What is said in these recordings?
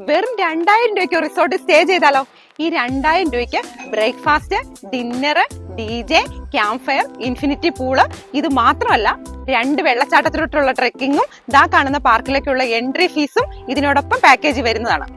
വെറും 2000 രൂപയ്ക്ക് resort stay ചെയ്താലോ? ഈ 2000 രൂപയ്ക്ക് breakfast, dinner, DJ, camp fire, infinity pool, ഇത് മാത്രമല്ല 2 വെള്ളച്ചാട്ടത്തിലോട്ടുള്ള ട്രെക്കിങ്ങും ദാ കാണുന്ന പാർക്കിലേക്കുള്ള എൻട്രി ഫീസും ഇതിനോടൊപ്പം പാക്കേജ് വരുന്നതാണ്.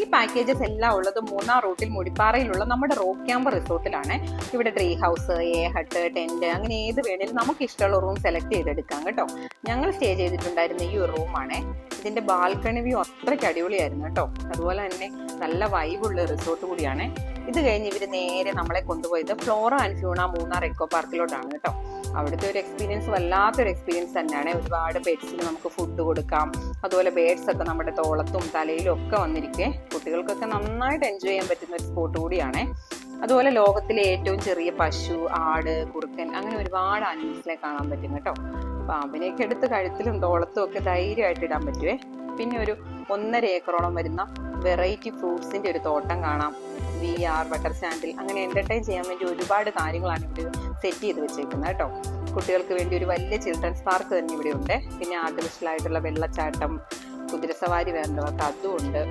ഈ പാക്കേജസ് എല്ലാം ഉള്ളത് മൂന്നാർ റൂട്ടിൽ മുടിപ്പാറയിലുള്ള നമ്മുടെ റോക്ക് ക്യാമ്പ് റിസോർട്ടിലാണ്. ഇവിടെ ട്രീ ഹൗസ്, ഹട്ട്, ടെന്റ് അങ്ങനെ ഏത് വേണേലും നമുക്ക് ഇഷ്ടമുള്ള റൂം സെലക്ട് ചെയ്തെടുക്കാം കേട്ടോ. ഞങ്ങൾ സ്റ്റേ ചെയ്തിട്ടുണ്ടായിരുന്ന ഈ ഒരു റൂമാണ്. ഇതിന്റെ ബാൽക്കണി വ്യൂ അത്രയ്ക്ക് അടിപൊളിയായിരുന്നു കേട്ടോ. അതുപോലെ തന്നെ നല്ല വൈബുള്ള റിസോർട്ട് കൂടിയാണ്. ഇത് കഴിഞ്ഞ് ഇവര് നേരെ നമ്മളെ കൊണ്ടുപോയത് ഫ്ലോറ ആൻഡ് ഫ്യൂണ മൂന്നാർ എക്കോ പാർക്കിലോട്ടാണ് കേട്ടോ. അവിടുത്തെ ഒരു എക്സ്പീരിയൻസ് വല്ലാത്തൊരു എക്സ്പീരിയൻസ് തന്നെയാണ്. ഒരുപാട് പെറ്റ്സിന് നമുക്ക് ഫുഡ് കൊടുക്കാം. അതുപോലെ ബേഡ്സ് ഒക്കെ നമ്മുടെ തോളത്തും തലയിലും ഒക്കെ വന്നിരിക്കെ കുട്ടികൾക്കൊക്കെ നന്നായിട്ട് എൻജോയ് ചെയ്യാൻ പറ്റുന്ന ഒരു സ്പോട്ട് കൂടിയാണ്. അതുപോലെ ലോകത്തിലെ ഏറ്റവും ചെറിയ പശു, ആട്, കുറുക്കൻ അങ്ങനെ ഒരുപാട് ആനിമൽസിനെ കാണാൻ പറ്റും കേട്ടോ. അപ്പൊ അവനെയൊക്കെ എടുത്ത് കഴുത്തിലും തോളത്തും ഒക്കെ ധൈര്യമായിട്ട് ഇടാൻ പറ്റുവേ. പിന്നെ ഒരു 1.5 ഏക്കറോളം വരുന്ന വെറൈറ്റി ഫ്രൂട്ട്സിന്റെ ഒരു തോട്ടം കാണാം. VR, ബട്ടർ സാൻഡിൽ അങ്ങനെ എന്റർടൈൻ ചെയ്യാൻ വേണ്ടി ഒരുപാട് കാര്യങ്ങളാണ് ഇവിടെ സെറ്റ് ചെയ്ത് വെച്ചേക്കുന്നത് കേട്ടോ. കുട്ടികൾക്ക് വേണ്ടി ഒരു വലിയ ചിൽഡ്രൻസ് പാർക്ക് തന്നെ ഇവിടെ ഉണ്ട്. പിന്നെ ആർട്ടിഫിഷ്യൽ ആയിട്ടുള്ള വെള്ളച്ചാട്ടം, കുതിരസവാരി വേണ്ടവർക്ക് അതും ഉണ്ട്.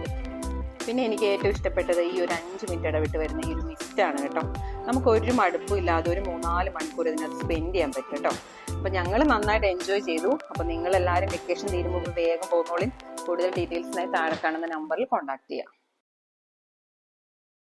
പിന്നെ എനിക്ക് ഏറ്റവും ഇഷ്ടപ്പെട്ടത് ഈ ഒരു 5 മിനിറ്റ് ഇടവിട്ട് വരുന്ന ഈ ഒരു മിസ്റ്റാണ് കേട്ടോ. നമുക്ക് ഒരു മടുപ്പും ഇല്ലാതെ ഒരു 3-4 മണിക്കൂർ ഇതിനകത്ത് സ്പെൻഡ് ചെയ്യാൻ പറ്റും കേട്ടോ. അപ്പൊ ഞങ്ങൾ നന്നായിട്ട് എൻജോയ് ചെയ്തു. അപ്പൊ നിങ്ങൾ എല്ലാവരും വെക്കേഷൻ തീരുമ്പോൾ വേഗം പോകുന്നോളിൻ. കൂടുതൽ ഡീറ്റെയിൽസിനായി താഴെ കാണുന്ന നമ്പറിൽ കോൺടാക്ട് ചെയ്യാം.